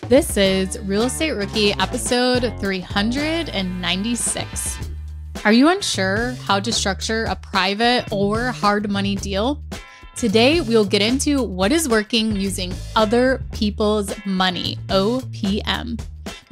This is Real Estate Rookie episode 396. Are you unsure how to structure a private or hard money deal? Today, we'll get into what is working using other people's money, OPM.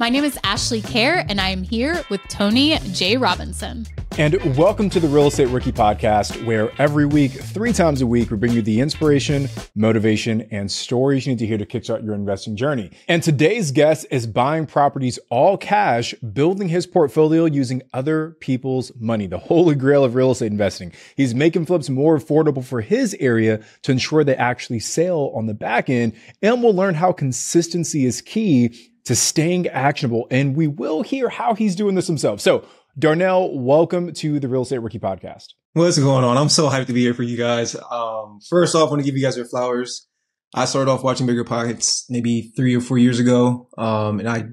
My name is Ashley Kerr, and I am here with Tony J. Robinson. And welcome to the Real Estate Rookie Podcast, where every week, 3 times a week, we bring you the inspiration, motivation, and stories you need to hear to kickstart your investing journey. And today's guest is buying properties all cash, building his portfolio using other people's money, the holy grail of real estate investing. He's making flips more affordable for his area to ensure they actually sell on the back end. And we'll learn how consistency is key to staying actionable. And we will hear how he's doing this himself. So Darnell, welcome to the Real Estate Rookie Podcast. What's going on? I'm so hyped to be here for you guys. First off, I want to give you guys your flowers. I started off watching Bigger Pockets maybe 3 or 4 years ago. And I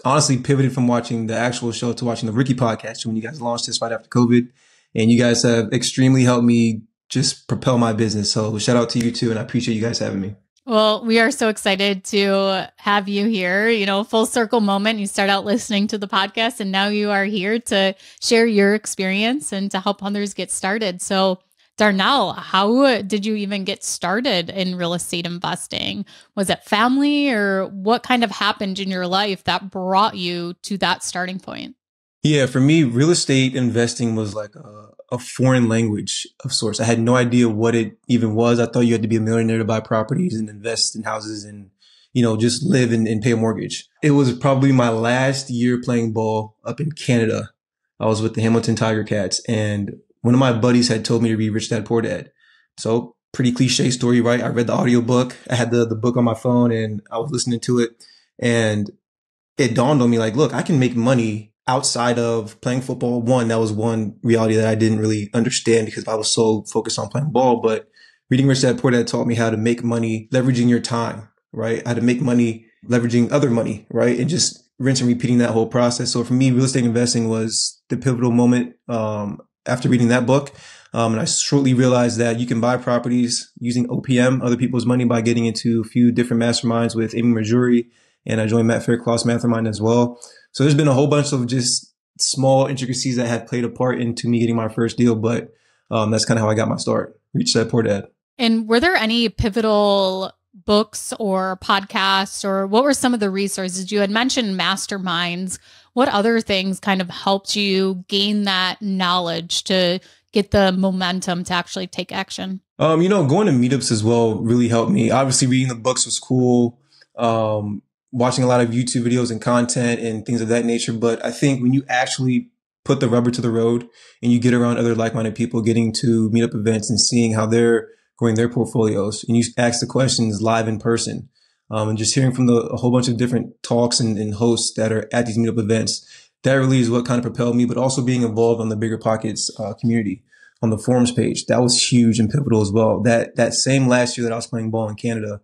honestly pivoted from watching the actual show to watching the Rookie Podcast when you guys launched this right after COVID. And you guys have extremely helped me just propel my business. So shout out to you too. And I appreciate you guys having me. Well, we are so excited to have you here. You know, full circle moment. You start out listening to the podcast and now you are here to share your experience and to help others get started. So Darnell, how did you even get started in real estate investing? Was it family or what kind of happened in your life that brought you to that starting point? Yeah, for me, real estate investing was like a foreign language of sorts. I had no idea what it even was. I thought you had to be a millionaire to buy properties and invest in houses and, you know, just live and pay a mortgage. It was probably my last year playing ball up in Canada. I was with the Hamilton Tiger Cats and one of my buddies had told me to read Rich Dad Poor Dad. So pretty cliche story, right? I read the audiobook. I had the book on my phone and I was listening to it and it dawned on me like, look, I can make money outside of playing football. That was one reality that I didn't really understand because I was so focused on playing ball. But reading Rich Dad Poor Dad taught me how to make money leveraging your time, right? How to make money leveraging other money, right? And just rinse and repeating that whole process. So for me, real estate investing was the pivotal moment after reading that book. And I shortly realized that you can buy properties using OPM, other people's money, by getting into a few different masterminds with Amy Majuri. And I joined Matt Fairclough's mastermind as well. So there's been a whole bunch of just small intricacies that have played a part into me getting my first deal. But that's kind of how I got my start. Rich Dad Poor Dad. And were there any pivotal books or podcasts, or what were some of the resources? You had mentioned masterminds. What other things kind of helped you gain that knowledge to get the momentum to actually take action? Going to meetups as well really helped me. Obviously, reading the books was cool. Watching a lot of YouTube videos and content and things of that nature. But I think when you actually put the rubber to the road and you get around other like-minded people, getting to meetup events and seeing how they're growing their portfolios, and you ask the questions live in person, and just hearing from a whole bunch of different talks and hosts that are at these meetup events, that really is what kind of propelled me. But also being involved on the Bigger Pockets community on the forums page, that was huge and pivotal as well. That same last year that I was playing ball in Canada,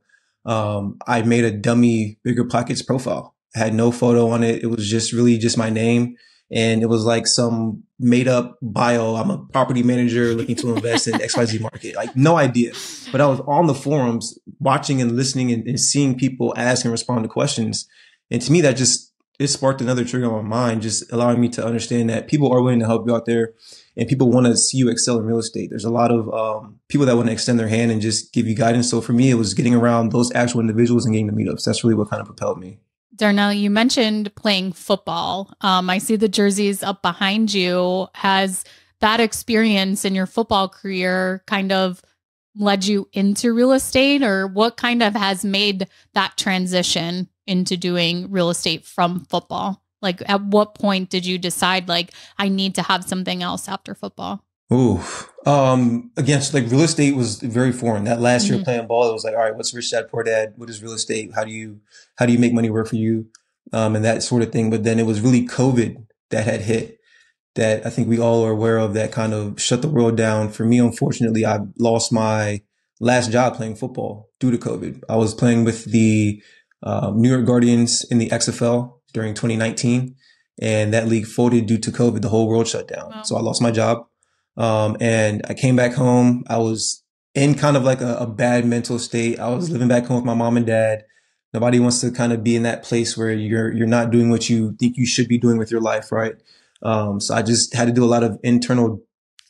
I made a dummy Bigger Pockets profile. I had no photo on it. It was just really just my name. And it was like some made up bio. I'm a property manager looking to invest in XYZ market. Like no idea. But I was on the forums watching and listening and seeing people ask and respond to questions. And to me, it sparked another trigger on my mind, just allowing me to understand that people are willing to help you out there and people want to see you excel in real estate. There's a lot of people that want to extend their hand and just give you guidance. So for me, it was getting around those actual individuals and getting the meetups. That's really what kind of propelled me. Darnell, you mentioned playing football. I see the jerseys up behind you. Has that experience in your football career kind of led you into real estate, or what kind of has made that transition into doing real estate from football? Like at what point did you decide like I need to have something else after football? Ooh, again, so like real estate was very foreign. That last year playing ball, it was like, all right, what's Rich Dad Poor Dad? What is real estate? How do you make money work for you? And that sort of thing. But then it was really COVID that had hit that I think we all are aware of, that kind of shut the world down. For me, unfortunately, I lost my last job playing football due to COVID. I was playing with the New York Guardians in the XFL during 2019, and that league folded due to COVID. The whole world shut down. Wow. So I lost my job. And I came back home. I was in kind of like a bad mental state. I was living back home with my mom and dad. Nobody wants to kind of be in that place where you're not doing what you think you should be doing with your life, right? So I just had to do a lot of internal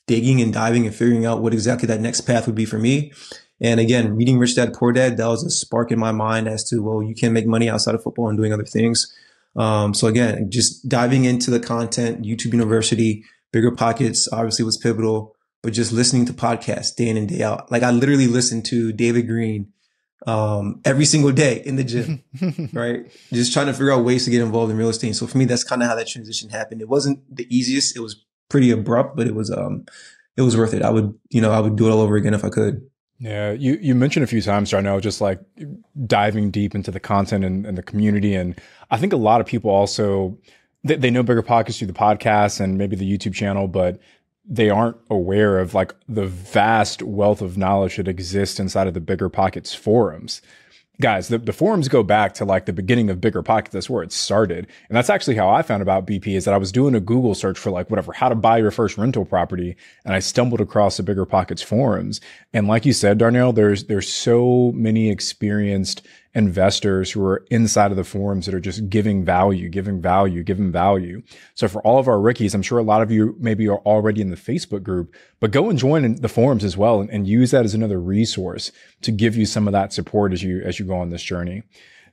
digging and diving and figuring out what exactly that next path would be for me. And again, reading Rich Dad Poor Dad, that was a spark in my mind as to, well, you can make money outside of football and doing other things. So again, just diving into the content, YouTube University, Bigger Pockets obviously was pivotal, but just listening to podcasts day in and day out. Like I literally listened to David Green, every single day in the gym, right? Just trying to figure out ways to get involved in real estate. So for me, that's kind of how that transition happened. It wasn't the easiest. It was pretty abrupt, but it was worth it. I would do it all over again if I could. Yeah, you mentioned a few times, Darnell, just like diving deep into the content and the community. And I think a lot of people also, they know Bigger Pockets through the podcast and maybe the YouTube channel, but they aren't aware of like the vast wealth of knowledge that exists inside of the Bigger Pockets forums. Guys, the forums go back to like the beginning of Bigger Pockets. That's where it started. And that's actually how I found about BP, is that I was doing a Google search for like whatever, how to buy your first rental property. And I stumbled across the Bigger Pockets forums. And like you said, Darnell, there's so many experienced investors who are inside of the forums that are just giving value. So for all of our rookies, I'm sure a lot of you maybe are already in the Facebook group, but go and join in the forums as well and use that as another resource to give you some of that support as you go on this journey.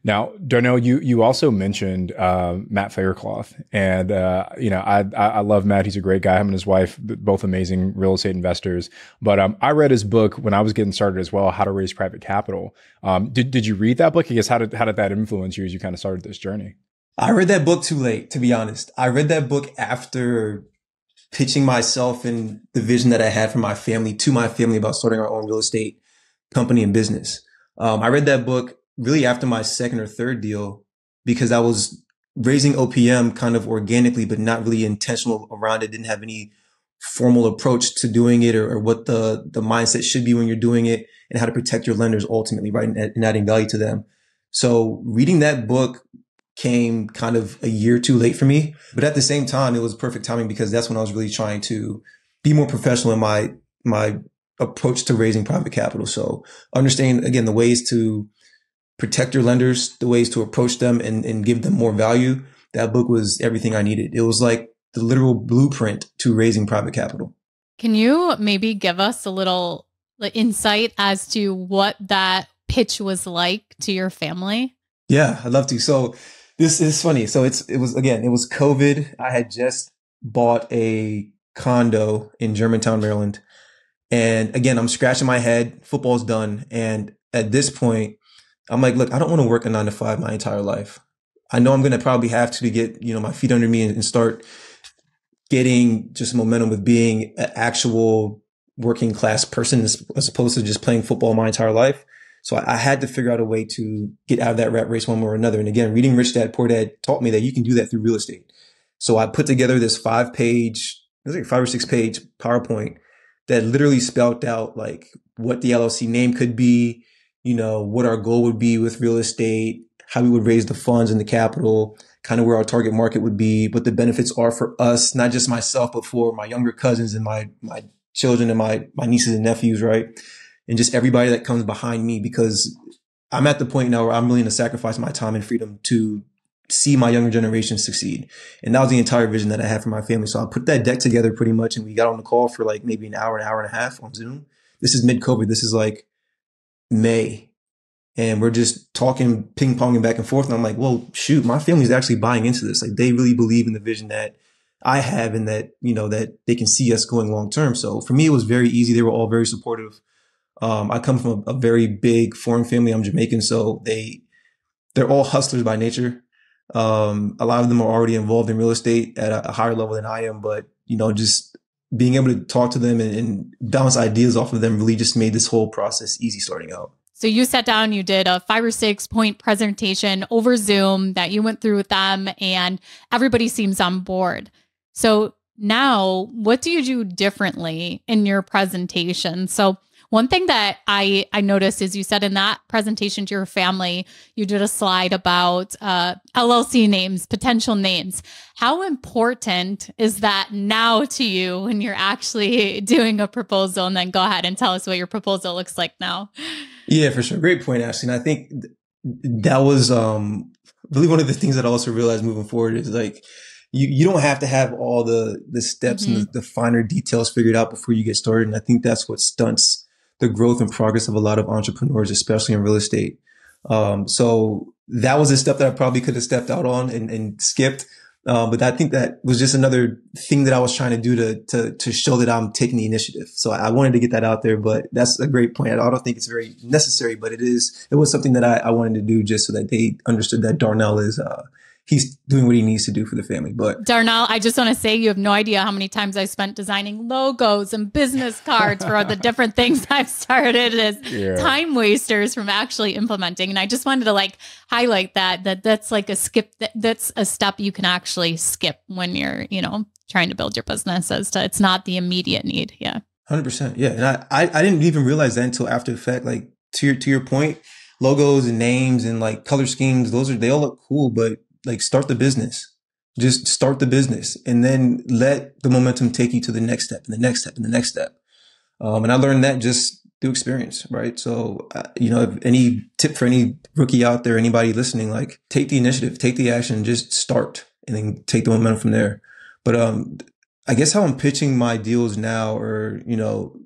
Now, Darnell, you also mentioned Matt Faircloth, and I love Matt. He's a great guy. Him and his wife, both amazing real estate investors. But I read his book when I was getting started as well, How to Raise Private Capital. Did you read that book? I guess how did that influence you as you kind of started this journey? I read that book too late, to be honest. I read that book after pitching myself and the vision that I had for my family to my family about starting our own real estate company and business. I read that book really after my second or third deal, because I was raising OPM kind of organically, but not really intentional around it. Didn't have any formal approach to doing it or what the mindset should be when you're doing it and how to protect your lenders ultimately, right? And adding value to them. So reading that book came kind of a year too late for me, but at the same time, it was perfect timing because that's when I was really trying to be more professional in my approach to raising private capital. So understanding again, the ways to protect your lenders, the ways to approach them and give them more value. That book was everything I needed. It was like the literal blueprint to raising private capital. Can you maybe give us a little insight as to what that pitch was like to your family? Yeah, I'd love to. So this is funny. So it was COVID. I had just bought a condo in Germantown, Maryland. And again, I'm scratching my head. Football's done. And at this point, I'm like, look, I don't want to work a 9 to 5 my entire life. I know I'm going to probably have to get, my feet under me and start getting just momentum with being an actual working class person as opposed to just playing football my entire life. So I had to figure out a way to get out of that rat race one way or another. And again, reading Rich Dad Poor Dad taught me that you can do that through real estate. So I put together this 5 or 6 page PowerPoint that literally spelled out like what the LLC name could be, what our goal would be with real estate, how we would raise the funds and the capital, kind of where our target market would be, what the benefits are for us, not just myself, but for my younger cousins and my children and my nieces and nephews, right? And just everybody that comes behind me, because I'm at the point now where I'm willing to sacrifice my time and freedom to see my younger generation succeed. And that was the entire vision that I had for my family. So I put that deck together pretty much, and we got on the call for like maybe an hour and a half on Zoom. This is mid-COVID. This is like May. And we're just talking, ping-ponging back and forth. And I'm like, well, shoot, my family's actually buying into this. Like they really believe in the vision that I have and that, that they can see us going long-term. So for me, it was very easy. They were all very supportive. I come from a very big foreign family. I'm Jamaican. So they're all hustlers by nature. A lot of them are already involved in real estate at a higher level than I am, but, just being able to talk to them and bounce ideas off of them really just made this whole process easy starting out. So you sat down, you did a 5 or 6 point presentation over Zoom that you went through with them, and everybody seems on board. So now what do you do differently in your presentation? So one thing that I noticed is you said in that presentation to your family, you did a slide about LLC names, potential names. How important is that now to you when you're actually doing a proposal? And then go ahead and tell us what your proposal looks like now. Yeah, for sure. Great point, Ashley. And I think that was really one of the things that I also realized moving forward is like you don't have to have all the steps and the finer details figured out before you get started. And I think that's what stunts the growth and progress of a lot of entrepreneurs, especially in real estate. So that was a step that I probably could have stepped out on and skipped. But I think that was just another thing that I was trying to do to show that I'm taking the initiative. So I wanted to get that out there, but that's a great point. I don't think it's very necessary, but it was something that I wanted to do just so that they understood that Darnell is, he's doing what he needs to do for the family. But Darnell, I just want to say you have no idea how many times I spent designing logos and business cards for the different things I've started as time wasters from actually implementing. And I just wanted to like highlight that's like a skip. That's a step you can actually skip when you're, trying to build your business it's not the immediate need. Yeah. 100%. Yeah. And I didn't even realize that until after the fact, like to your point, logos and names and like color schemes, they all look cool, but like start the business, just start the business and then let the momentum take you to the next step and the next step and the next step. And I learned that just through experience, right? So, if any tip for any rookie out there, anybody listening, like take the initiative, take the action, just start and then take the momentum from there. But, I guess how I'm pitching my deals now or,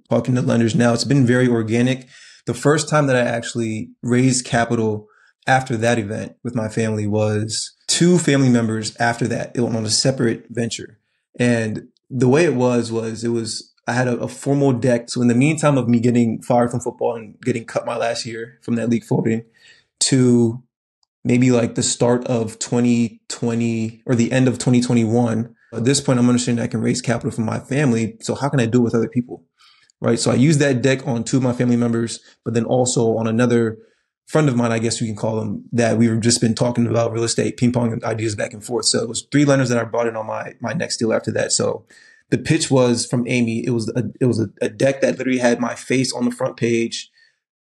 talking to lenders now, it's been very organic. The first time that I actually raised capital after that event with my family was 2 family members after that. It went on a separate venture. And the way it was I had a formal deck. So in the meantime of me getting fired from football and getting cut my last year from that league folding to maybe like the start of 2020 or the end of 2021, at this point, I'm understanding I can raise capital from my family. So how can I do it with other people? Right. So I used that deck on 2 of my family members, but then also on another friend of mine, I guess you can call them, that we've just been talking about real estate, ping pong ideas back and forth. So it was 3 lenders that I brought in on my next deal after that. So the pitch was from Amy. It was a deck that literally had my face on the front page,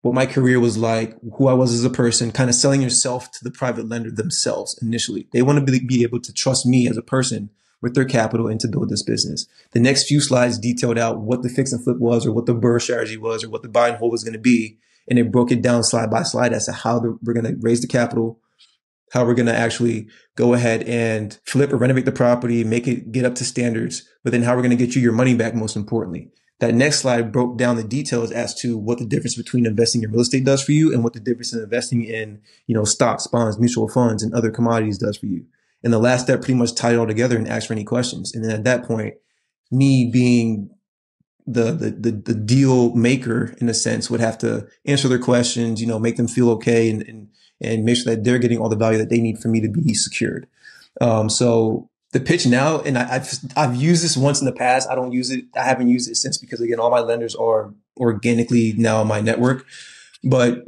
what my career was like, who I was as a person, kind of selling yourself to the private lender themselves initially. They want to be able to trust me as a person with their capital and to build this business. The next few slides detailed out what the fix and flip was or what the BRRRR strategy was or what the buy and hold was going to be. And it broke it down slide by slide as to how we're going to raise the capital, how we're going to actually go ahead and flip or renovate the property, make it get up to standards, but then how we're going to get you your money back, most importantly. That next slide broke down the details as to what the difference between investing in real estate does for you and what the difference in investing in, stocks, bonds, mutual funds, and other commodities does for you. And the last step pretty much tied it all together and asked for any questions. And then at that point, me being the deal maker in a sense would have to answer their questions, make them feel okay and make sure that they're getting all the value that they need for me to be secured. So the pitch now, and I've used this once in the past. I don't use it. I haven't used it since because again, all my lenders are organically now on my network, but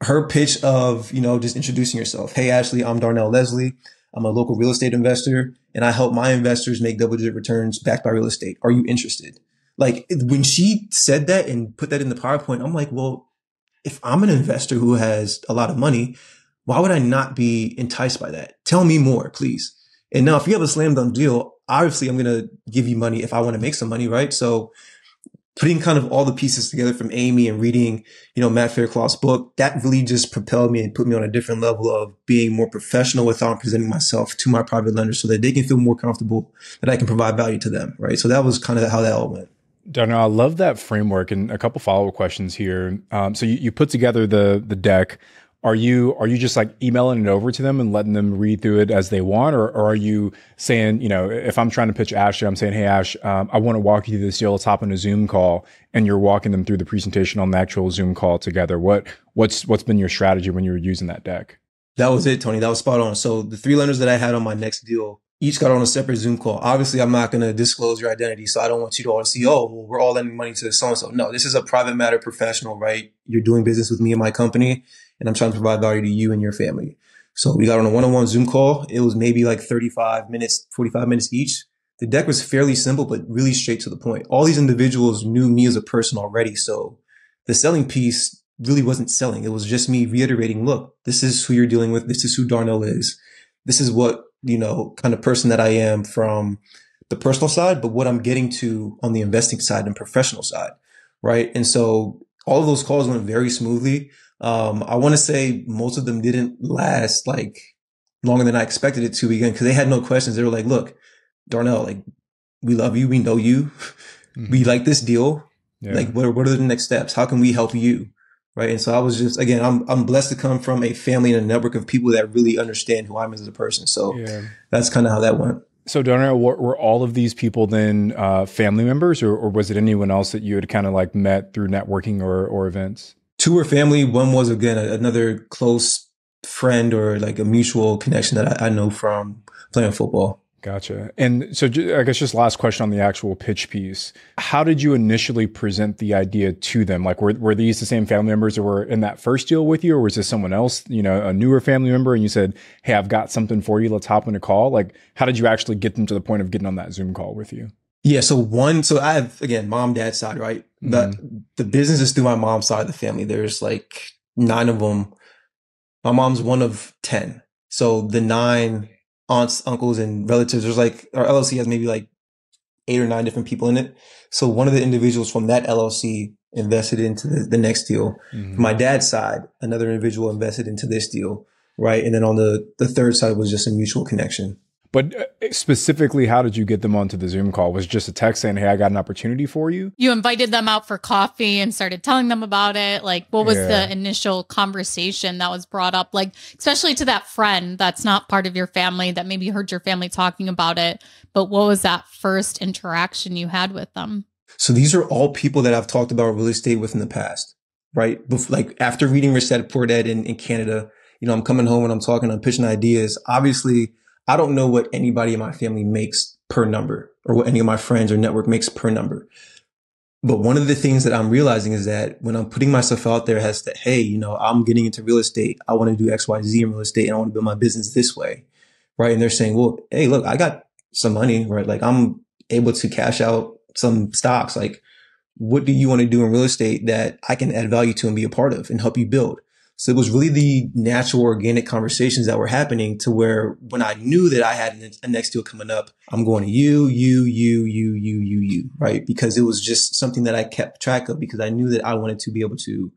her pitch of, just introducing yourself. Hey, Ashley, I'm Darnell Leslie. I'm a local real estate investor and I help my investors make double-digit returns backed by real estate. Are you interested? Like when she said that and put that in the PowerPoint, I'm like, well, if I'm an investor who has a lot of money, why would I not be enticed by that? Tell me more, please. And now if you have a slam dunk deal, obviously I'm going to give you money if I want to make some money, right? So putting kind of all the pieces together from Amy and reading, Matt Fairclough's book, that really just propelled me and put me on a different level of being more professional with how I'm presenting myself to my private lenders so that they can feel more comfortable that I can provide value to them, right? So that was kind of how that all went. Darnell, I love that framework, and a couple follow-up questions here. So you put together the deck. Are you just like emailing it over to them and letting them read through it as they want? Or are you saying, if I'm trying to pitch Ashley, I'm saying, hey, Ash, I want to walk you through this deal. Let's hop on a Zoom call, and you're walking them through the presentation on the actual Zoom call together. What's been your strategy when you were using that deck? That was it, Tony. That was spot on. So the 3 lenders that I had on my next deal, each got on a separate Zoom call. Obviously, I'm not going to disclose your identity, so I don't want you to all see, oh, well, we're all lending money to so-and-so. No, this is a private matter, professional, right? You're doing business with me and my company, and I'm trying to provide value to you and your family. So we got on a one-on-one Zoom call. It was maybe like 35 minutes, 45 minutes each. The deck was fairly simple, but really straight to the point. All these individuals knew me as a person already, so the selling piece really wasn't selling. It was just me reiterating, look, this is who you're dealing with. This is who Darnell is. This is what, kind of person that I am from the personal side, but what I'm getting to on the investing side and professional side. Right. And so all of those calls went very smoothly. I want to say most of them didn't last like longer than I expected it to again, because they had no questions. They were like, look, Darnell, like, we love you. We know you. We like this deal. Yeah. Like, what are the next steps? How can we help you? Right. And so I was just, again, I'm blessed to come from a family and a network of people that really understand who I am as a person. So that's kind of how that went. So Darnell, were all of these people then family members, or was it anyone else that you had kind of like met through networking or events? Two were family. One was, again, another close friend or like a mutual connection that I know from playing football. Gotcha. And so I guess just last question on the actual pitch piece. How did you initially present the idea to them? Like, were these the same family members that were in that first deal with you, or was this someone else, you know, a newer family member, and you said, hey, I've got something for you. Let's hop on a call. Like, how did you actually get them to the point of getting on that Zoom call with you? Yeah. So I have, again, mom, dad side, right? The business is through my mom's side of the family. There's like 9 of them. My mom's one of 10. So the 9 aunts, uncles, and relatives, there's like, our LLC has maybe like 8 or 9 different people in it. So one of the individuals from that LLC invested into the next deal. From my dad's side, another individual invested into this deal, right? And then on the third side was just a mutual connection. But specifically, how did you get them onto the Zoom call? Was it just a text saying, hey, I got an opportunity for you? You invited them out for coffee and started telling them about it. Like, what was the initial conversation that was brought up? Like, especially to that friend that's not part of your family that maybe heard your family talking about it. But what was that first interaction you had with them? So these are all people that I've talked about real estate with in the past, right? Like after reading Rich Dad Poor Dad in Canada, you know, I'm coming home and I'm pitching ideas. Obviously, I don't know what anybody in my family makes per number, or what any of my friends or network makes per number. But one of the things that I'm realizing is that when I'm putting myself out there as that, hey, you know, I'm getting into real estate. I want to do X, Y, Z in real estate, and I want to build my business this way. Right. And they're saying, well, hey, look, I got some money, right? Like, I'm able to cash out some stocks. Like, what do you want to do in real estate that I can add value to and be a part of and help you build? So it was really the natural, organic conversations that were happening, to where when I knew that I had a next deal coming up, I'm going to you, right? Because it was just something that I kept track of, because I knew that I wanted to be able to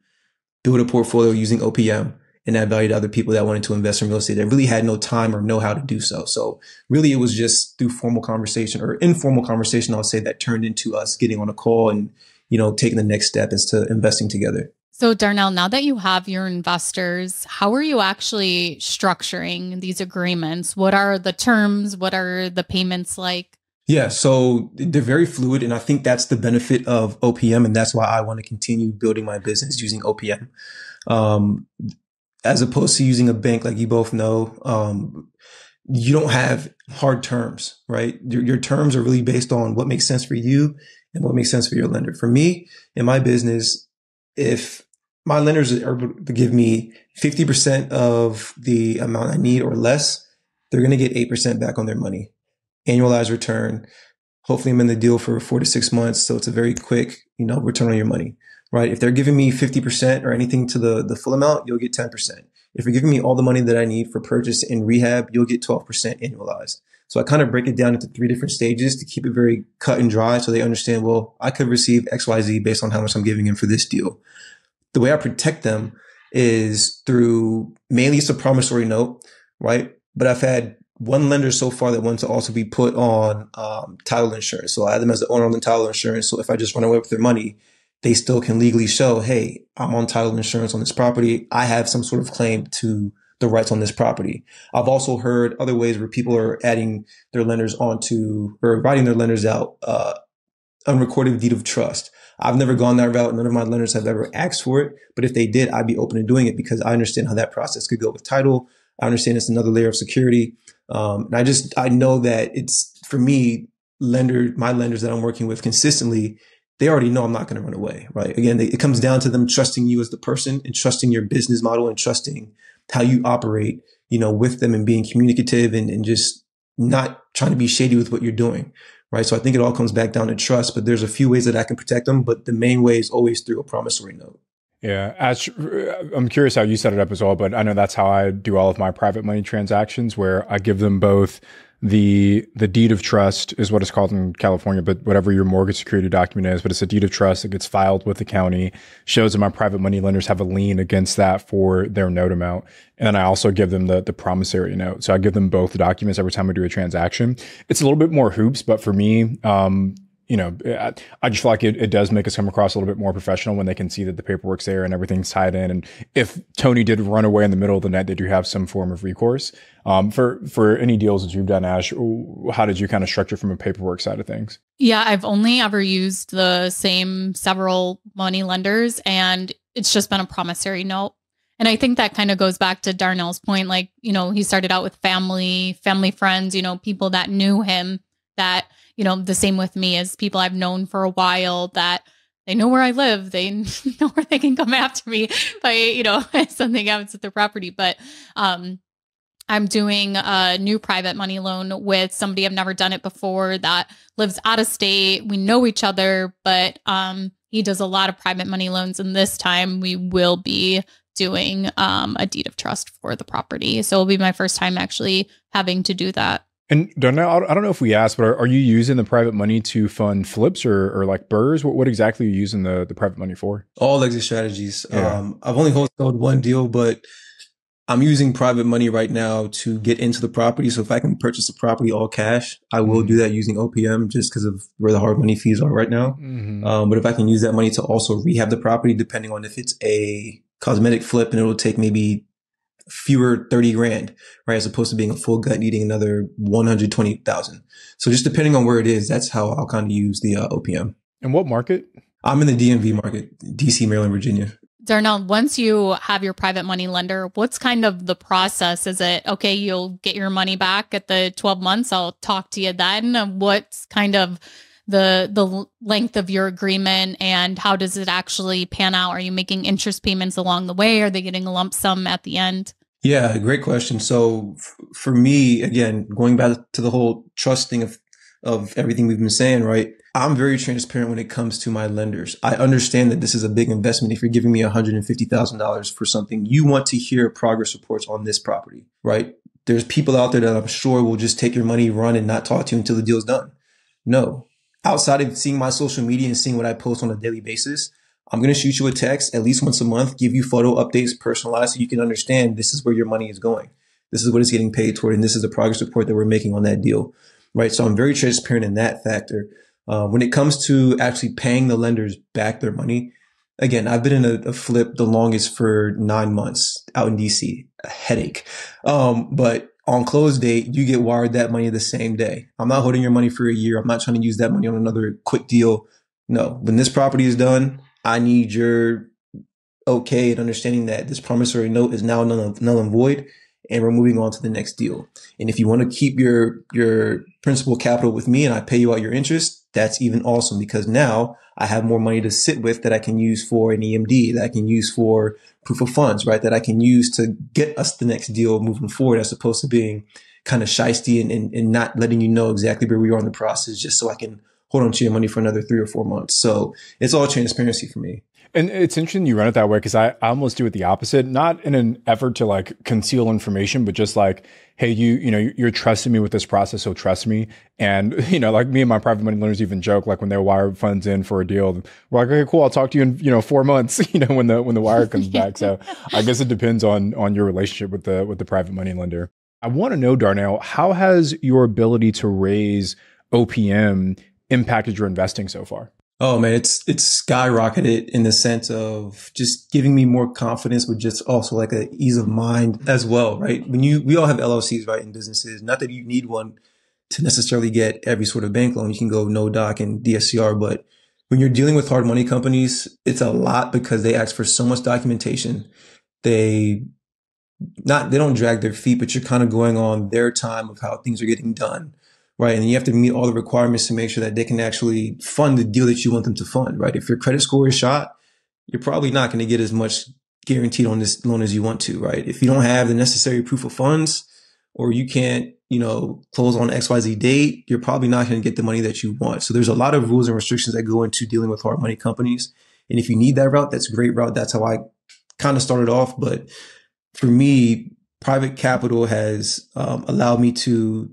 build a portfolio using OPM and add value to other people that wanted to invest in real estate that really had no time or know how to do so. So really, it was just through formal conversation or informal conversation, I would say, that turned into us getting on a call and, you know, taking the next step into investing together. So Darnell, now that you have your investors, how are you actually structuring these agreements? What are the terms? What are the payments like? Yeah, so they're very fluid. And I think that's the benefit of OPM. And that's why I want to continue building my business using OPM. As opposed to using a bank, like you both know, you don't have hard terms, right? Your terms are really based on what makes sense for you and what makes sense for your lender. For me, in my business, if my lenders are able to give me 50% of the amount I need or less, they're going to get 8% back on their money. Annualized return. Hopefully I'm in the deal for 4 to 6 months. So it's a very quick, you know, return on your money, right? If they're giving me 50% or anything to the full amount, you'll get 10%. If you're giving me all the money that I need for purchase in rehab, you'll get 12% annualized. So I kind of break it down into 3 different stages to keep it very cut and dry, so they understand, well, I could receive XYZ based on how much I'm giving in for this deal. The way I protect them is through mainly it's a promissory note, right? But I've had one lender so far that wants to also be put on title insurance. So I have them as the owner on the title insurance. So if I just run away with their money, they still can legally show, hey, I'm on title insurance on this property. I have some sort of claim to the rights on this property. I've also heard other ways where people are adding their lenders onto, or writing their lenders out, unrecorded deed of trust. I've never gone that route. None of my lenders have ever asked for it. But if they did, I'd be open to doing it, because I understand how that process could go with title. I understand it's another layer of security. And I know that it's, for me, my lenders that I'm working with consistently, they already know I'm not going to run away, right? Again, it comes down to them trusting you as the person and trusting your business model and trusting how you operate, you know, with them, and being communicative and just not trying to be shady with what you're doing. Right. So I think it all comes back down to trust, but there's a few ways that I can protect them. But the main way is always through a promissory note. Yeah. I'm curious how you set it up as well, but I know that's how I do all of my private money transactions, where I give them both the deed of trust is what it's called in California, but whatever your mortgage security document is, but it's a deed of trust that gets filed with the county, shows that my private money lenders have a lien against that for their note amount. And I also give them the promissory note. So I give them both documents every time I do a transaction. It's a little bit more hoops, but for me, I just feel like it does make us come across a little bit more professional when they can see that the paperwork's there and everything's tied in. And if Tony did run away in the middle of the night, they do have some form of recourse. For any deals that you've done, Ash, how did you kind of structure from a paperwork side of things? Yeah, I've only ever used the same several money lenders, and it's just been a promissory note. And I think that kind of goes back to Darnell's point. Like, he started out with family friends, people that knew him, that, the same with me as people I've known for a while, that they know where I live. They know where they can come after me if something happens with their property. But I'm doing a new private money loan with somebody I've never done it before that lives out of state. We know each other, but he does a lot of private money loans. And this time we will be doing a deed of trust for the property. So it'll be my first time actually having to do that. And Darnell, I don't know if we asked, but are you using the private money to fund flips or like burrs? What exactly are you using the private money for? All exit strategies. Yeah. I've only wholesaled one deal, but I'm using private money right now to get into the property. So if I can purchase a property all cash, I will do that using OPM just because of where the hard money fees are right now. But if I can use that money to also rehab the property, depending on if it's a cosmetic flip and it'll take maybe fewer 30 grand, right? As opposed to being a full gut needing another 120,000. So just depending on where it is, that's how I'll kind of use the OPM. And what market? I'm in the DMV market, DC, Maryland, Virginia. Darnell, once you have your private money lender, what's kind of the process? Is it, okay, you'll get your money back at the 12 months. I'll talk to you then. What's kind of the length of your agreement, and how does it actually pan out? Are you making interest payments along the way? Are they getting a lump sum at the end? Yeah, great question. So for me, again, going back to the whole trust thing of everything we've been saying, right? I'm very transparent when it comes to my lenders. I understand that this is a big investment. If you're giving me $150,000 for something, you want to hear progress reports on this property, right? There's people out there that I'm sure will just take your money, run, and not talk to you until the deal's done. No. Outside of seeing my social media and seeing what I post on a daily basis, I'm going to shoot you a text at least once a month, give you photo updates personalized so you can understand this is where your money is going. This is what it's getting paid toward, and this is the progress report that we're making on that deal, right? So I'm very transparent in that factor. When it comes to actually paying the lenders back their money, again, I've been in a flip the longest for 9 months out in DC, a headache. But on close date, you get wired that money the same day. I'm not holding your money for a year. I'm not trying to use that money on another quick deal. No, when this property is done, I need your okay and understanding that this promissory note is now null and void, and we're moving on to the next deal. And if you want to keep your principal capital with me and I pay you out your interest, that's even awesome, because now I have more money to sit with that I can use for an EMD, that I can use for proof of funds, right? That I can use to get us the next deal moving forward, as opposed to being kind of shysty and not letting you know exactly where we are in the process, just so I can hold on to your money for another 3 or 4 months. So it's all transparency for me. And it's interesting you run it that way, because I almost do it the opposite, not in an effort to like conceal information, but just like, hey, you're trusting me with this process, so trust me. And, like me and my private money lenders even joke, like when they wire funds in for a deal, we're like, okay, cool, I'll talk to you in, 4 months, when the wire comes back. So I guess it depends on your relationship with the private money lender. I want to know, Darnell, how has your ability to raise OPM impacted your investing so far? Oh man, it's skyrocketed in the sense of just giving me more confidence, but just also like a ease of mind as well, right? We all have LLCs, right, in businesses. Not that you need one to necessarily get every sort of bank loan. You can go no doc and DSCR, but when you're dealing with hard money companies, it's a lot because they ask for so much documentation. They don't drag their feet, but you're kind of going on their time of how things are getting done. Right. And you have to meet all the requirements to make sure that they can actually fund the deal that you want them to fund. Right. If your credit score is shot, you're probably not going to get as much guaranteed on this loan as you want to. Right. If you don't have the necessary proof of funds, or you can't, close on XYZ date, you're probably not going to get the money that you want. So there's a lot of rules and restrictions that go into dealing with hard money companies. And if you need that route, that's a great route. That's how I kind of started off. But for me, private capital has allowed me to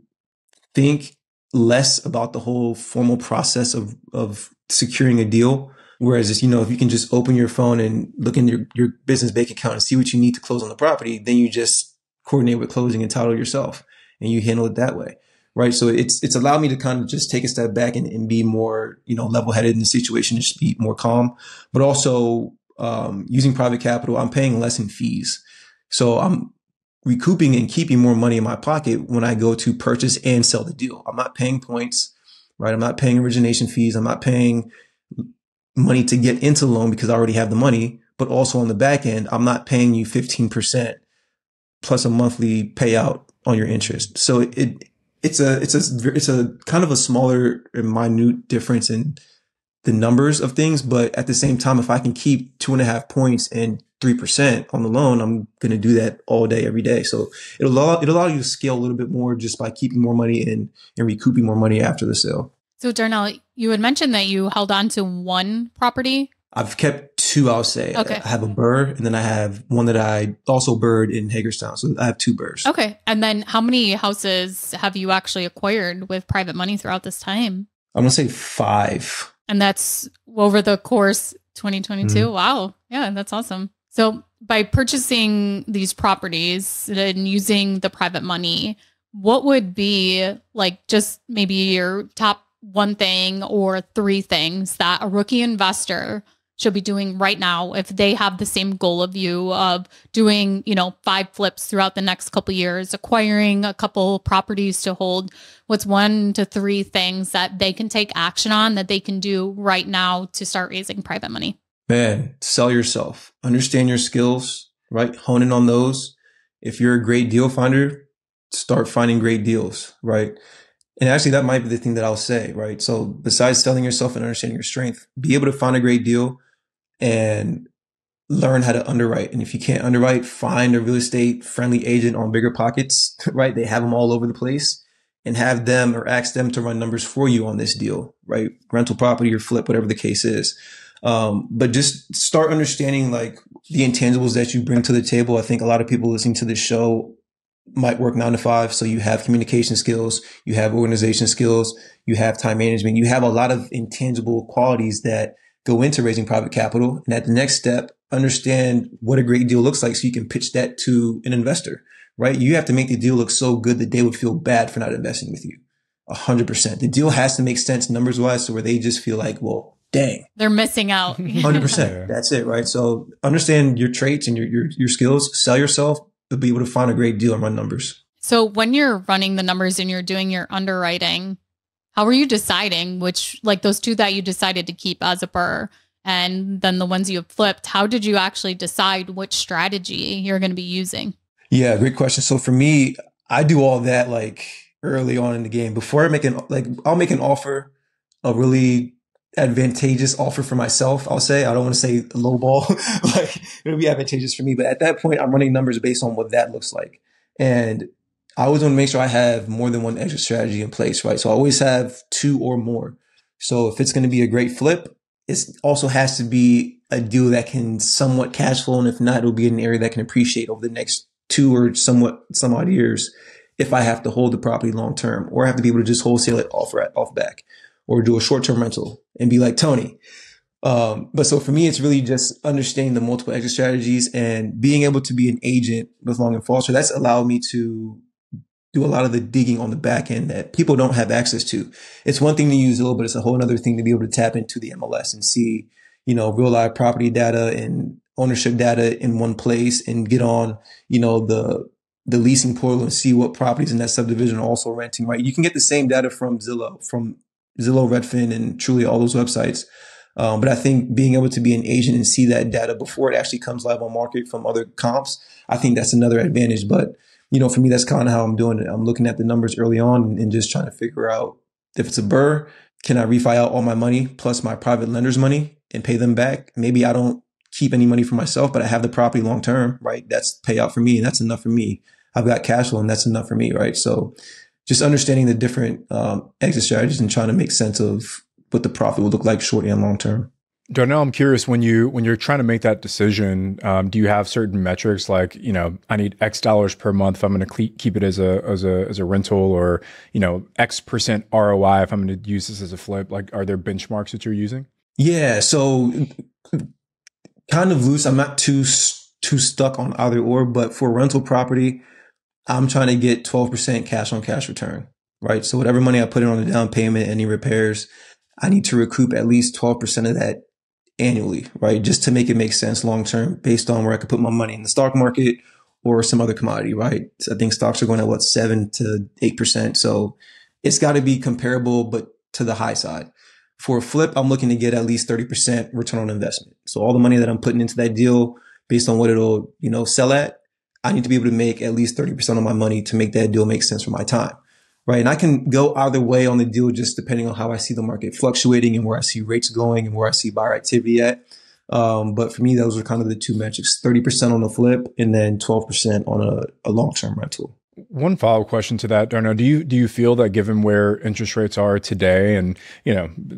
think less about the whole formal process of securing a deal. Whereas, if you can just open your phone and look in your business bank account and see what you need to close on the property, then you just coordinate with closing and title yourself and you handle it that way. Right. So it's allowed me to kind of just take a step back and be more, level headed in the situation, just be more calm, but also, using private capital, I'm paying less in fees. So I'm recouping and keeping more money in my pocket when I go to purchase and sell the deal. I'm not paying points, right? I'm not paying origination fees. I'm not paying money to get into the loan because I already have the money, but also on the back end, I'm not paying you 15% plus a monthly payout on your interest. So it's a kind of a smaller and minute difference in the numbers of things. But at the same time, if I can keep 2.5 points and 3% on the loan, I'm going to do that all day, every day. So it'll allow you to scale a little bit more just by keeping more money in and recouping more money after the sale. So Darnell, you had mentioned that you held on to one property. I've kept two, I'll say. Okay. I have a burr, and then I have one that I also burred in Hagerstown. So I have two burrs. Okay. And then how many houses have you actually acquired with private money throughout this time? I'm going to say 5. And that's over the course 2022. Mm-hmm. Wow. Yeah, that's awesome. So by purchasing these properties and using the private money, what would be like just maybe your top one thing or 3 things that a rookie investor should be doing right now if they have the same goal of you of doing, 5 flips throughout the next couple of years, acquiring a couple properties to hold? What's 1 to 3 things that they can take action on that they can do right now to start raising private money? Man, sell yourself, understand your skills, right? Hone in on those. If you're a great deal finder, start finding great deals, right? And actually, that might be the thing that I'll say, right? So besides selling yourself and understanding your strength, be able to find a great deal and learn how to underwrite. And if you can't underwrite, find a real estate friendly agent on Bigger Pockets, right? They have them all over the place, and have them or ask them to run numbers for you on this deal, right? Rental property or flip, whatever the case is. But just start understanding like the intangibles that you bring to the table. I think a lot of people listening to this show might work 9 to 5. So you have communication skills, you have organization skills, you have time management, you have a lot of intangible qualities that go into raising private capital. And at the next step, understand what a great deal looks like so you can pitch that to an investor, right? You have to make the deal look so good that they would feel bad for not investing with you. 100%. The deal has to make sense numbers wise so where they just feel like, well, dang, they're missing out. 100%. That's it, right? So understand your traits and your skills, sell yourself, to be able to find a great deal and run numbers. So when you're running the numbers and you're doing your underwriting, how are you deciding which, like those 2 that you decided to keep as a burr and then the ones you have flipped, how did you actually decide which strategy you're going to be using? Yeah, great question. So for me, I do all that like early on in the game before I make I'll make an offer, a really advantageous offer for myself. I'll say, I don't want to say low ball, like it'll be advantageous for me. But at that point, I'm running numbers based on what that looks like. And I always want to make sure I have more than one exit strategy in place, right? So I always have 2 or more. So if it's going to be a great flip, it also has to be a deal that can somewhat cash flow. And if not, it'll be an area that can appreciate over the next 2 or some odd years if I have to hold the property long term, or I have to be able to just wholesale it off back, or do a short-term rental and be like Tony. But so for me, it's really just understanding the multiple exit strategies and being able to be an agent with Long and Foster. That's allowed me to do a lot of the digging on the back end that people don't have access to. It's one thing to use Zillow, but it's a whole other thing to be able to tap into the MLS and see, real live property data and ownership data in one place, and get on, the leasing portal and see what properties in that subdivision are also renting, right? You can get the same data from Zillow, Redfin, and truly all those websites. But I think being able to be an agent and see that data before it actually comes live on market from other comps, I think that's another advantage. But, for me, that's kind of how I'm doing it. I'm looking at the numbers early on and just trying to figure out if it's a burr, can I refi out all my money plus my private lender's money and pay them back? Maybe I don't keep any money for myself, but I have the property long term, right? That's payout for me, and that's enough for me. I've got cash flow, and that's enough for me, right? So just understanding the different exit strategies and trying to make sense of what the profit will look like short and long term. Darnell, I'm curious when you're trying to make that decision, do you have certain metrics like, I need X dollars per month if I'm going to keep it as a rental, or, X percent ROI if I'm going to use this as a flip? Like, are there benchmarks that you're using? Yeah. So kind of loose. I'm not too stuck on either or, but for rental property, I'm trying to get 12% cash on cash return, right? So whatever money I put in on the down payment, any repairs, I need to recoup at least 12% of that annually, right? Just to make it make sense long term based on where I could put my money in the stock market or some other commodity, right? So I think stocks are going at 7 to 8%. So it's got to be comparable, but to the high side. For a flip, I'm looking to get at least 30% return on investment. So all the money that I'm putting into that deal based on what it'll, sell at, I need to be able to make at least 30% of my money to make that deal make sense for my time. Right. And I can go either way on the deal, just depending on how I see the market fluctuating and where I see rates going and where I see buyer activity at. But for me, those are kind of the two metrics, 30% on the flip and then 12% on a long-term rental. One follow-up question to that, Darnell, do you feel that given where interest rates are today and,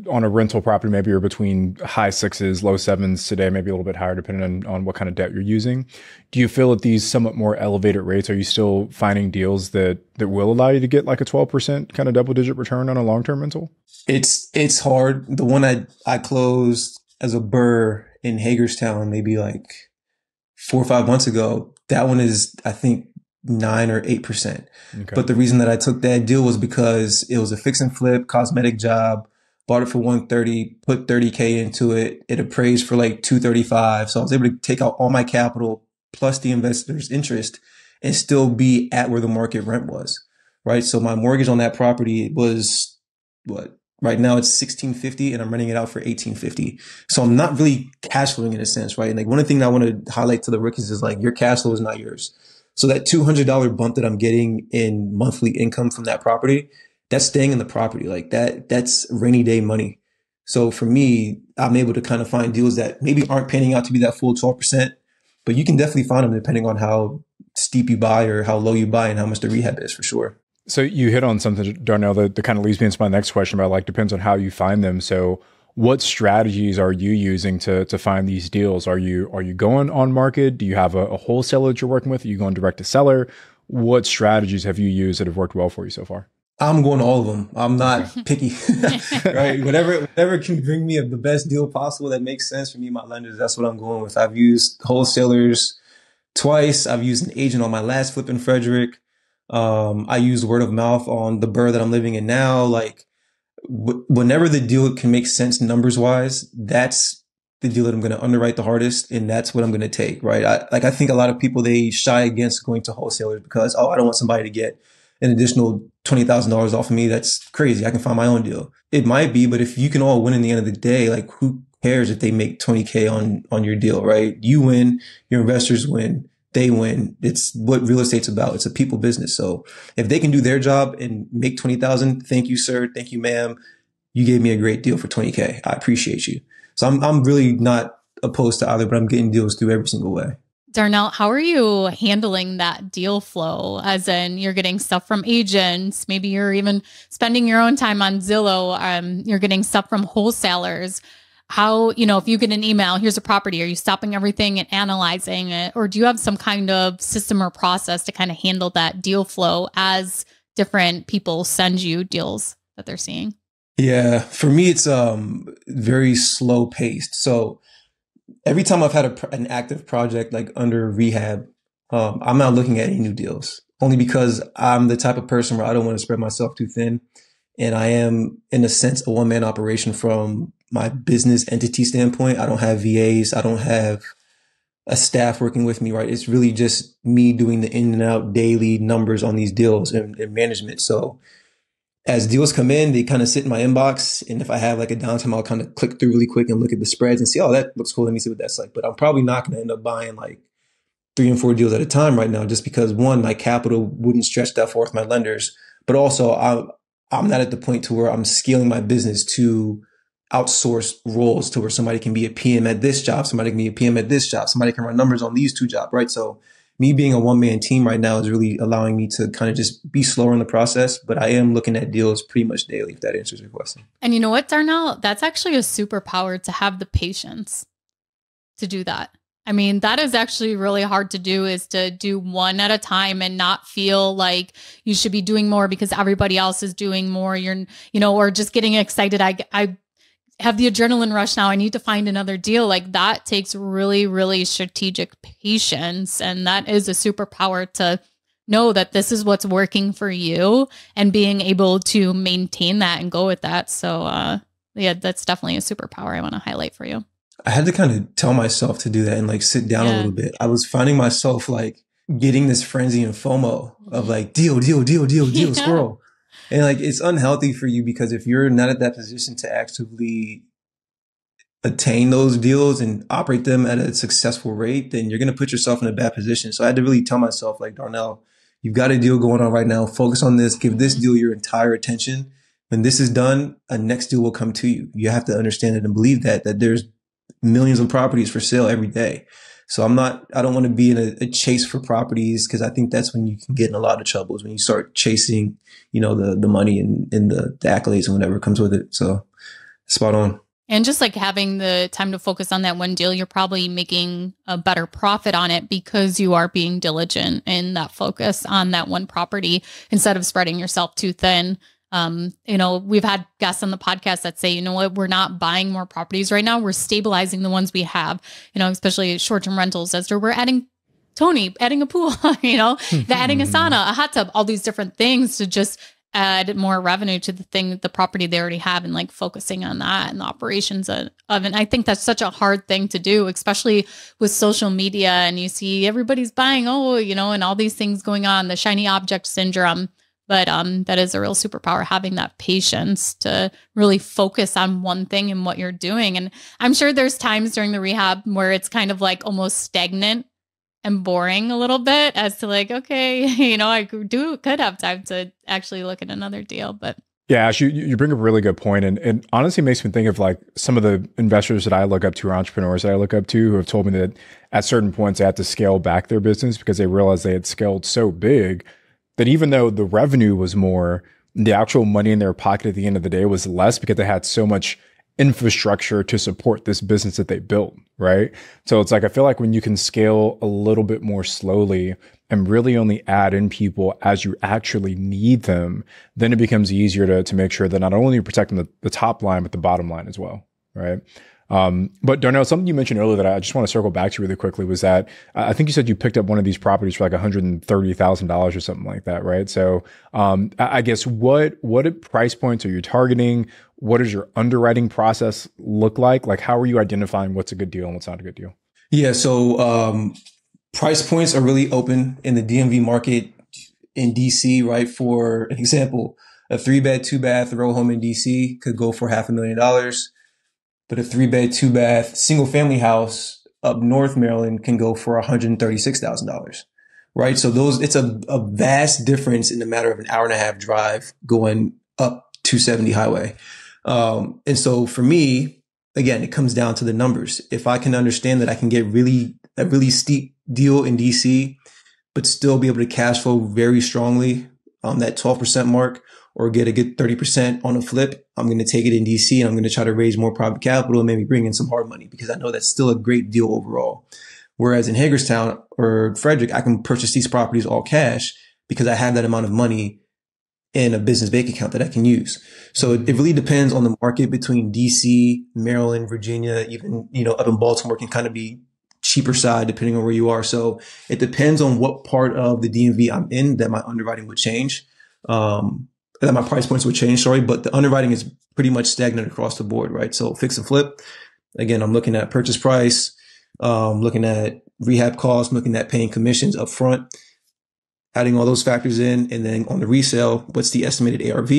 on a rental property, maybe you're between high sixes, low sevens today, maybe a little bit higher depending on what kind of debt you're using. Do you feel at these somewhat more elevated rates, are you still finding deals that will allow you to get like a 12% kind of double-digit return on a long-term rental? It's hard. The one I closed as a BRRRR in Hagerstown, maybe like 4 or 5 months ago, that one is, I think, 9 or 8%. Okay. But the reason that I took that deal was because it was a fix and flip cosmetic job, bought it for 130, put 30K into it. It appraised for like 235. So I was able to take out all my capital plus the investor's interest and still be at where the market rent was. Right. So my mortgage on that property was right now it's $1,650 and I'm renting it out for $1,850. So I'm not really cash flowing in a sense. Right. And like one of the things I want to highlight to the rookies is like your cash flow is not yours. So that $200 bump that I'm getting in monthly income from that property, that's staying in the property. Like that's rainy day money. So for me, I'm able to kind of find deals that maybe aren't panning out to be that full 12%, but you can definitely find them depending on how steep you buy or how low you buy and how much the rehab is for sure. So you hit on something, Darnell, that kind of leads me into my next question about like, depends on how you find them. So what strategies are you using to find these deals? Are you going on market? Do you have a wholesaler that you're working with? Are you going direct to seller? What strategies have you used that have worked well for you so far? I'm going all of them. I'm not picky, right? Whatever can bring me the best deal possible that makes sense for me, my lenders, that's what I'm going with. I've used wholesalers twice. I've used an agent on my last flip in Frederick. I use word of mouth on the BRRRR that I'm living in now. Like, whenever the deal can make sense numbers wise, that's the deal that I'm going to underwrite the hardest. And that's what I'm going to take. Right. I think a lot of people, they shy against going to wholesalers because, I don't want somebody to get an additional $20,000 off of me. That's crazy. I can find my own deal. It might be, but if you can all win in the end of the day, like who cares if they make 20K on your deal, right? You win, your investors win. They win. It's what real estate's about. It's a people business. So if they can do their job and make 20,000, thank you, sir. Thank you, ma'am. You gave me a great deal for 20K. I appreciate you. So I'm really not opposed to either, but I'm getting deals through every single way. Darnell, how are you handling that deal flow? As in you're getting stuff from agents, maybe you're even spending your own time on Zillow. You're getting stuff from wholesalers. How, if you get an email, here's a property, are you stopping everything and analyzing it? Or do you have some kind of system or process to kind of handle that deal flow as different people send you deals that they're seeing? Yeah, for me, it's very slow paced. So every time I've had an active project like under Rehab, I'm not looking at any new deals, only because I'm the type of person where I don't want to spread myself too thin. And I am, in a sense, a one-man operation from my business entity standpoint. I don't have VAs. I don't have a staff working with me, right? It's really just me doing the in and out daily numbers on these deals and management. So as deals come in, they kind of sit in my inbox. And if I have like a downtime, I'll kind of click through really quick and look at the spreads and see, oh, that looks cool. Let me see what that's like. But I'm probably not going to end up buying like 3 and 4 deals at a time right now, just because one, my capital wouldn't stretch that far with my lenders, but also I'm not at the point to where I'm scaling my business to outsource roles to where somebody can be a PM at this job, somebody can be a PM at this job, somebody can run numbers on these 2 jobs, right? So me being a one-man team right now is really allowing me to kind of just be slower in the process, but I am looking at deals pretty much daily, if that answers your question. And you know what, Darnell? That's actually a superpower, to have the patience to do that. I mean, that is actually really hard to do, is to do one at a time and not feel like you should be doing more because everybody else is doing more. Or just getting excited. I have the adrenaline rush now. I need to find another deal. Like, that takes really, really strategic patience. And that is a superpower, to know that this is what's working for you and being able to maintain that and go with that. So, yeah, that's definitely a superpower I want to highlight for you. I had to kind of tell myself to do that and like sit down a little bit. I was finding myself like getting this frenzy and FOMO of like deal, squirrel. And like, it's unhealthy for you, because if you're not at that position to actively attain those deals and operate them at a successful rate, then you're going to put yourself in a bad position. So I had to really tell myself, like, Darnell, you've got a deal going on right now. Focus on this. Give this deal your entire attention. When this is done, a next deal will come to you. You have to understand it and believe that there's millions of properties for sale every day. So I don't want to be in a chase for properties, because I think that's when you can get in a lot of trouble, is when you start chasing, the money and the accolades and whatever comes with it. So spot on. And just like having the time to focus on that one deal, you're probably making a better profit on it because you are being diligent in that focus on that one property instead of spreading yourself too thin. We've had guests on the podcast that say, you know what, we're not buying more properties right now. We're stabilizing the ones we have, especially short-term rentals, as we're adding a pool, adding a sauna, a hot tub, all these different things to just add more revenue to the property they already have, and like focusing on that and the operations of it. And I think that's such a hard thing to do, especially with social media, and you see everybody's buying, and all these things going on, the shiny object syndrome. But that is a real superpower, having that patience to really focus on one thing and what you're doing. And I'm sure there's times during the rehab where it's kind of like almost stagnant and boring a little bit, as to like, okay, I could have time to actually look at another deal. But yeah, Ash, you bring up a really good point, and honestly makes me think of like some of the investors that I look up to, or entrepreneurs that I look up to, who have told me that at certain points they had to scale back their business because they realized they had scaled so big that even though the revenue was more, the actual money in their pocket at the end of the day was less, because they had so much infrastructure to support this business that they built, right? So it's like, I feel like when you can scale a little bit more slowly and really only add in people as you actually need them, then it becomes easier to make sure that not only you're protecting the top line, but the bottom line as well, right? But Darnell, something you mentioned earlier that I just want to circle back to really quickly was that I think you said you picked up one of these properties for like $130,000 or something like that, right? So I guess what price points are you targeting? What does your underwriting process look like? Like, how are you identifying what's a good deal and what's not a good deal? Yeah, so price points are really open in the DMV market in DC, right? For an example, a 3-bed, 2-bath row home in DC could go for $500,000. But a 3-bed, 2-bath single family house up North Maryland can go for $136,000, right? So it's a vast difference in a matter of an hour and a half drive going up 270 highway. And so for me, again, it comes down to the numbers. If I can understand that I can get a really steep deal in DC, but still be able to cash flow very strongly on that 12% mark, or get a good 30% on a flip, I'm going to take it in DC and I'm going to try to raise more private capital and maybe bring in some hard money, because I know that's still a great deal overall. Whereas in Hagerstown or Frederick, I can purchase these properties all cash because I have that amount of money in a business bank account that I can use. So it really depends on the market between DC, Maryland, Virginia, even, up in Baltimore can kind of be cheaper side depending on where you are. So it depends on what part of the DMV I'm in that my underwriting would change. That my price points would change, but the underwriting is pretty much stagnant across the board, right? So fix and flip. Again, I'm looking at purchase price, looking at rehab costs, looking at paying commissions up front, adding all those factors in. And then on the resale, what's the estimated ARV?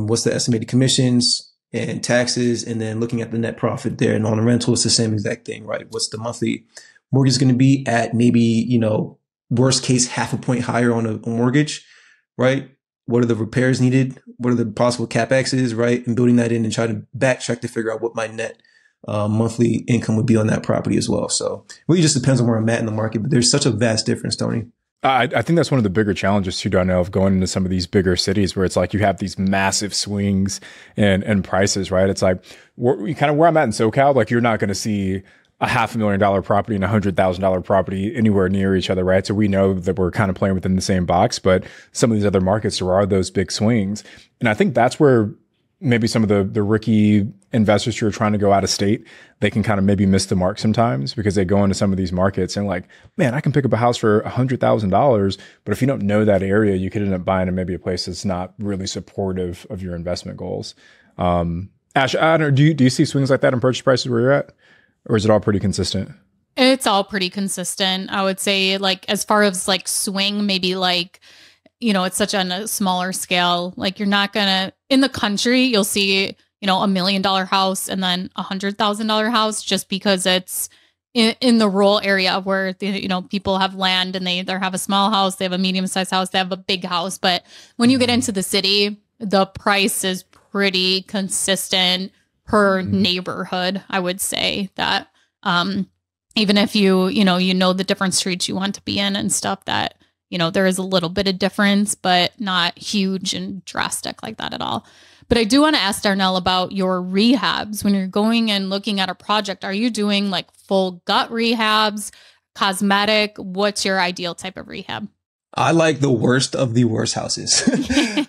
What's the estimated commissions and taxes? And then looking at the net profit there. And on the rental, it's the same exact thing, right? What's the monthly mortgage going to be at? Maybe, worst case, half a point higher on a mortgage, right? What are the repairs needed? What are the possible CapExes, right? And building that in and trying to backtrack to figure out what my net monthly income would be on that property as well. So it really just depends on where I'm at in the market, but there's such a vast difference, Tony. I think that's one of the bigger challenges too, Darnell, of going into some of these bigger cities where it's like you have these massive swings in prices, right? It's like kind of where I'm at in SoCal, like you're not going to see a $500,000 property and $100,000 property anywhere near each other, right? So we know that we're kind of playing within the same box, but some of these other markets, there are those big swings. And I think that's where maybe some of the rookie investors who are trying to go out of state, they can kind of maybe miss the mark sometimes because they go into some of these markets and like, man, I can pick up a house for $100,000. But if you don't know that area, you could end up buying in maybe a place that's not really supportive of your investment goals. Ash, I don't know, do you see swings like that in purchase prices where you're at? Or is it all pretty consistent? It's all pretty consistent. I would say like as far as like swing, maybe like, it's such on a smaller scale. Like you're not gonna, in the country, you'll see, $1 million house and then $100,000 house just because it's in the rural area where, people have land and they either have a small house, they have a medium-sized house, they have a big house. But when you get into the city, the price is pretty consistent per neighborhood. I would say that even if you know the different streets you want to be in and stuff that, there is a little bit of difference, but not huge and drastic like that at all. But I do want to ask Darnell about your rehabs. When you're going and looking at a project, are you doing like full gut rehabs, cosmetic? What's your ideal type of rehab? I like the worst of the worst houses.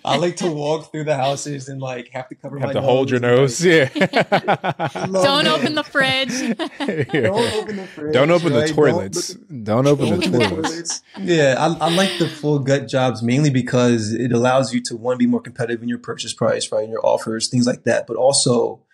I like to walk through the houses and like have to cover my nose. Hold your nose. Yeah. Don't open the fridge. Don't open the fridge. Don't open the toilets. Don't open the toilets. Yeah. I like the full gut jobs mainly because it allows you to, one, be more competitive in your purchase price, right? In your offers, things like that. But also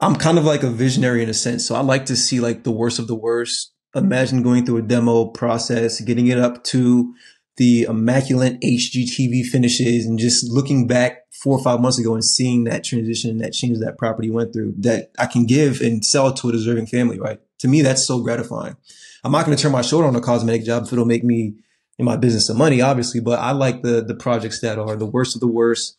I'm kind of like a visionary in a sense. So I like to see like the worst of the worst. Imagine going through a demo process, getting it up to the immaculate HGTV finishes and just looking back 4 or 5 months ago and seeing that transition, that change that property went through that I can give and sell it to a deserving family, right? To me, that's so gratifying. I'm not going to turn my shoulder on a cosmetic job if it'll make me in my business some money, obviously, but I like the projects that are the worst of the worst.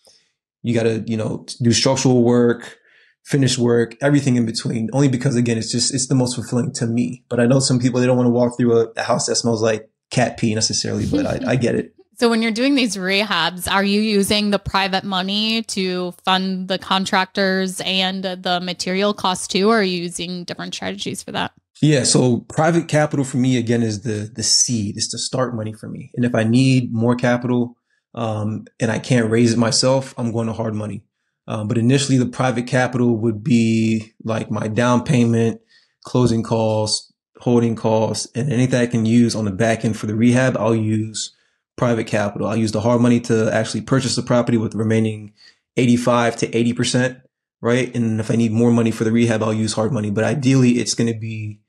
You got to, do structural work, finish work, everything in between, only because again, it's the most fulfilling to me. But I know some people, they don't want to walk through a house that smells like cat pee necessarily, but I get it. So when you're doing these rehabs, are you using the private money to fund the contractors and the material costs too, or are you using different strategies for that? Yeah. So private capital for me, again, is the seed. It's the start money for me. And if I need more capital, and I can't raise it myself, I'm going to hard money. But initially the private capital would be like my down payment, closing costs, holding costs, and anything I can use on the back end for the rehab, I'll use private capital. I'll use the hard money to actually purchase the property with the remaining 85 to 80%, right? And if I need more money for the rehab, I'll use hard money. But ideally, it's going to be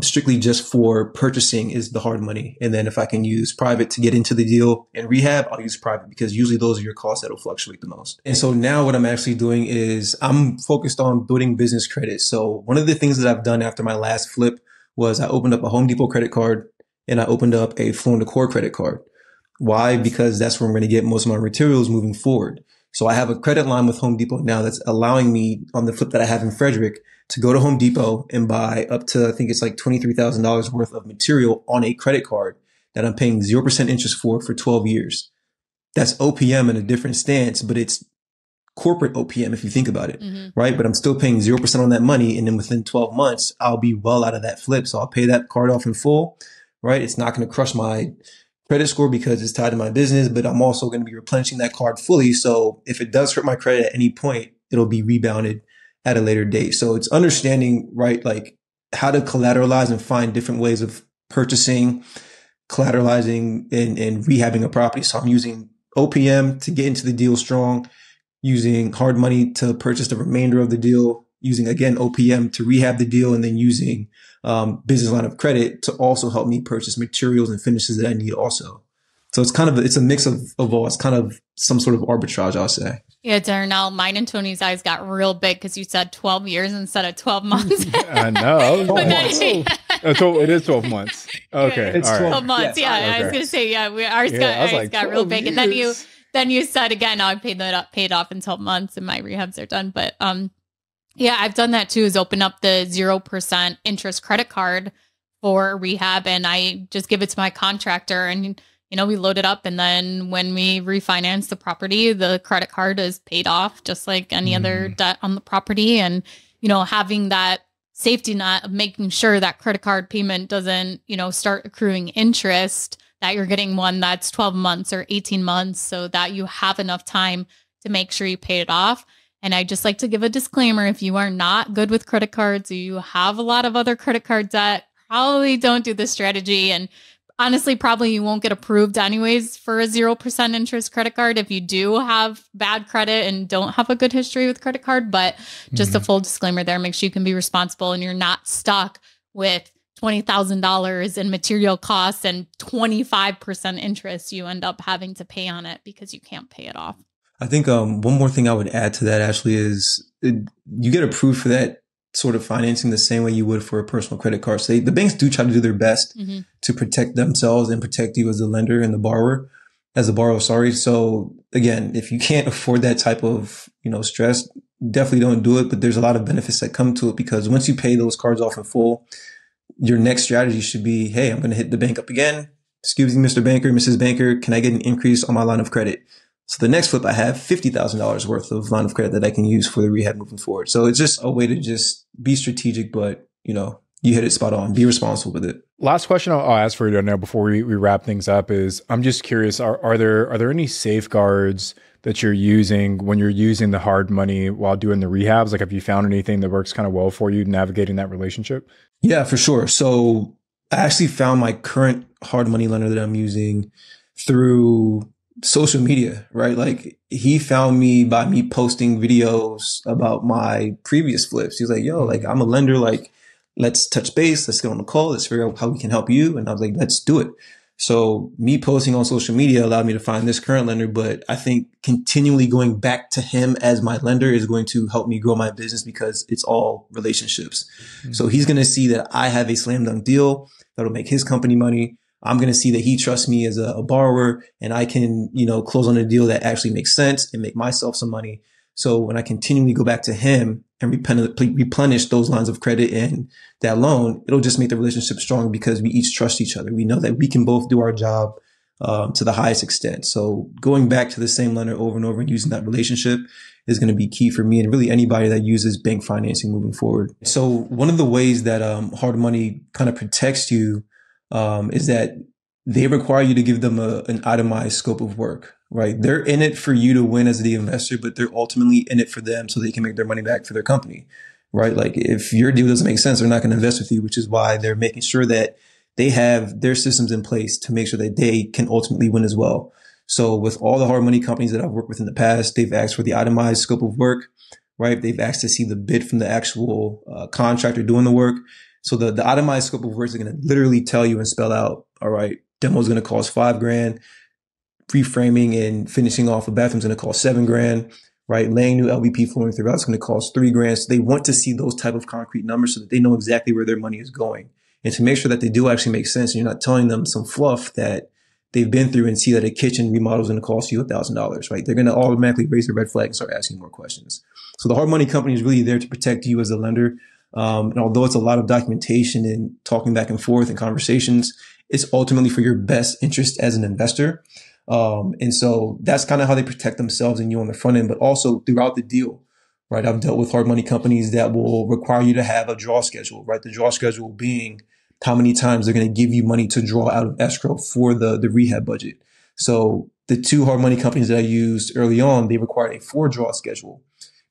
strictly just for purchasing is the hard money. And then if I can use private to get into the deal and rehab, I'll use private because usually those are your costs that will fluctuate the most. And so now what I'm actually doing is I'm focused on building business credit. So one of the things that I've done after my last flip was I opened up a Home Depot credit card and I opened up a Floor & Decor credit card. Why? Because that's where I'm going to get most of my materials moving forward. So I have a credit line with Home Depot now that's allowing me on the flip that I have in Frederick to go to Home Depot and buy up to, I think it's like $23,000 worth of material on a credit card that I'm paying 0% interest for 12 years. That's OPM in a different stance, but it's corporate OPM if you think about it, right? But I'm still paying 0% on that money. And then within 12 months, I'll be well out of that flip. So I'll pay that card off in full, right? It's not going to crush my credit score because it's tied to my business, but I'm also going to be replenishing that card fully. So if it does hurt my credit at any point, it'll be rebounded at a later date. So it's understanding, right, like how to collateralize and find different ways of purchasing, collateralizing and rehabbing a property. So I'm using OPM to get into the deal strong, using hard money to purchase the remainder of the deal, using, again, OPM to rehab the deal, and then using business line of credit to also help me purchase materials and finishes that I need also. So it's kind of, it's a mix of all. It's kind of some sort of arbitrage, I'll say. Yeah, Darnell, mine and Tony's eyes got real big because you said 12 years instead of 12 months. I know. It is 12 months. Okay. It's 12 months. Yeah. Okay. I was going to say, ours got real big. And then you said again, I paid off in 12 months and my rehabs are done. But Yeah, I've done that too, is open up the 0% interest credit card for rehab. And I just give it to my contractor and, we load it up. And then when we refinance the property, the credit card is paid off just like any other debt on the property. And, having that safety net of making sure that credit card payment doesn't, start accruing interest, that you're getting one that's 12 months or 18 months so that you have enough time to make sure you pay it off. And I just like to give a disclaimer. If you are not good with credit cards, or you have a lot of other credit card debt, probably don't do this strategy. And honestly, probably you won't get approved anyways for a 0% interest credit card if you do have bad credit and don't have a good history with credit card. But just a full disclaimer there, make sure you can be responsible and you're not stuck with $20,000 in material costs and 25% interest you end up having to pay on it because you can't pay it off. I think one more thing I would add to that, Ashley, is you get approved for that sort of financing the same way you would for a personal credit card. So the banks do try to do their best to protect themselves and protect you as the lender and the borrower, sorry. So again, if you can't afford that type of, stress, definitely don't do it. But there's a lot of benefits that come to it because once you pay those cards off in full, your next strategy should be, hey, I'm going to hit the bank up again. Excuse me, Mr. Banker, Mrs. Banker, can I get an increase on my line of credit? So the next flip, I have $50,000 worth of line of credit that I can use for the rehab moving forward. So it's just a way to just be strategic, but you hit it spot on. Be responsible with it. Last question I'll ask for you, Darnell, before we wrap things up is, I'm just curious, are there any safeguards that you're using when you're using the hard money while doing the rehabs? Like, have you found anything that works kind of well for you navigating that relationship? Yeah, for sure. So I actually found my current hard money lender that I'm using through social media, right? Like he found me by me posting videos about my previous flips. He's like, yo, like I'm a lender, like let's touch base. Let's get on the call. Let's figure out how we can help you. And I was like, let's do it. So me posting on social media allowed me to find this current lender, but I think continually going back to him as my lender is going to help me grow my business because it's all relationships. So he's going to see that I have a slam dunk deal that'll make his company money. I'm going to see that he trusts me as a borrower and I can, close on a deal that actually makes sense and make myself some money. So when I continually go back to him and replenish those lines of credit and that loan, it'll just make the relationship stronger because we each trust each other. We know that we can both do our job to the highest extent. So going back to the same lender over and over and using that relationship is going to be key for me and really anybody that uses bank financing moving forward. So one of the ways that hard money kind of protects you is that they require you to give them an itemized scope of work, right? They're in it for you to win as the investor, but they're ultimately in it for them so they can make their money back for their company, right? Like if your deal doesn't make sense, they're not going to invest with you, which is why they're making sure that they have their systems in place to make sure that they can ultimately win as well. So with all the hard money companies that I've worked with in the past, they've asked for the itemized scope of work, right? They've asked to see the bid from the actual contractor doing the work. So the itemized scope of work is going to literally tell you and spell out, all right, demo is going to cost $5,000, reframing and finishing off a bathroom is going to cost $7,000, right? Laying new LVP flooring throughout is going to cost $3,000. So they want to see those type of concrete numbers so that they know exactly where their money is going and to make sure that they do actually make sense. And you're not telling them some fluff that they've been through and see that a kitchen remodel is going to cost you $1,000, right? They're going to automatically raise their red flag and start asking more questions. So the hard money company is really there to protect you as a lender. And although it's a lot of documentation and talking back and forth and conversations, it's ultimately for your best interest as an investor. And so that's kind of how they protect themselves and you on the front end, but also throughout the deal, right? I've dealt with hard money companies that will require you to have a draw schedule, right? The draw schedule being how many times they're going to give you money to draw out of escrow for the rehab budget. So the two hard money companies that I used early on, they required a 4-draw schedule,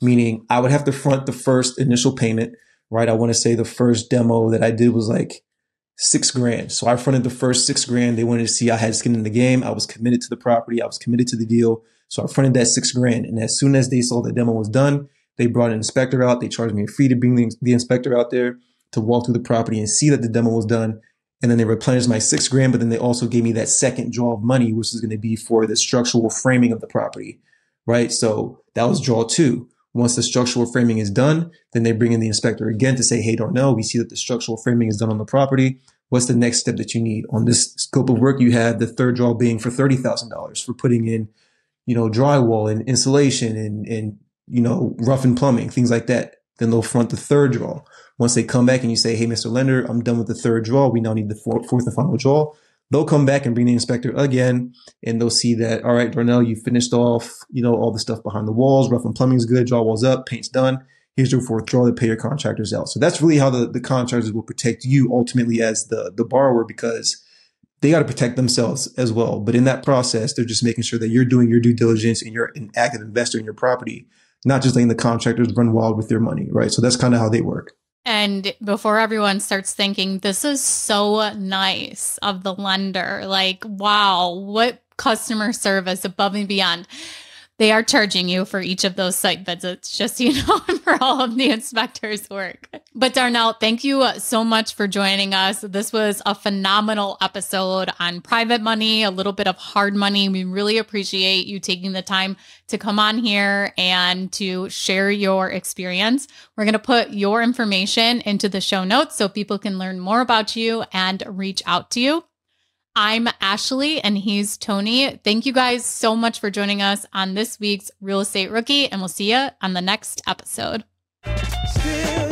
meaning I would have to front the first initial payment, right? I want to say the first demo that I did was like $6,000. So I fronted the first $6,000. They wanted to see I had skin in the game. I was committed to the property. I was committed to the deal. So I fronted that $6,000. And as soon as they saw the demo was done, they brought an inspector out. They charged me a fee to bring the inspector out there to walk through the property and see that the demo was done. And then they replenished my $6,000, but then they also gave me that second draw of money, which is going to be for the structural framing of the property, right? So that was draw 2. Once the structural framing is done, then they bring in the inspector again to say, hey, Darnell, we see that the structural framing is done on the property. What's the next step that you need? On this scope of work, you have the third draw being for $30,000 for putting in, drywall and insulation and rough and plumbing, things like that. Then they'll front the third draw. Once they come back and you say, hey, Mr. Lender, I'm done with the third draw. We now need the fourth and final draw. They'll come back and bring the inspector again, and they'll see that, all right, Darnell, you finished off, all the stuff behind the walls, rough and plumbing's good, drywall's up, paint's done. Here's your fourth draw to pay your contractors out. So that's really how the contractors will protect you ultimately as the borrower, because they got to protect themselves as well. But in that process, they're just making sure that you're doing your due diligence and you're an active investor in your property, not just letting the contractors run wild with their money, right? So that's kind of how they work. And before everyone starts thinking, this is so nice of the lender, like, wow, what customer service above and beyond. They are charging you for each of those site visits, just so you know, for all of the inspectors' work. But Darnell, thank you so much for joining us. This was a phenomenal episode on private money, a little bit of hard money. We really appreciate you taking the time to come on here and to share your experience. We're going to put your information into the show notes so people can learn more about you and reach out to you. I'm Ashley and he's Tony. Thank you guys so much for joining us on this week's Real Estate Rookie, and we'll see you on the next episode. Still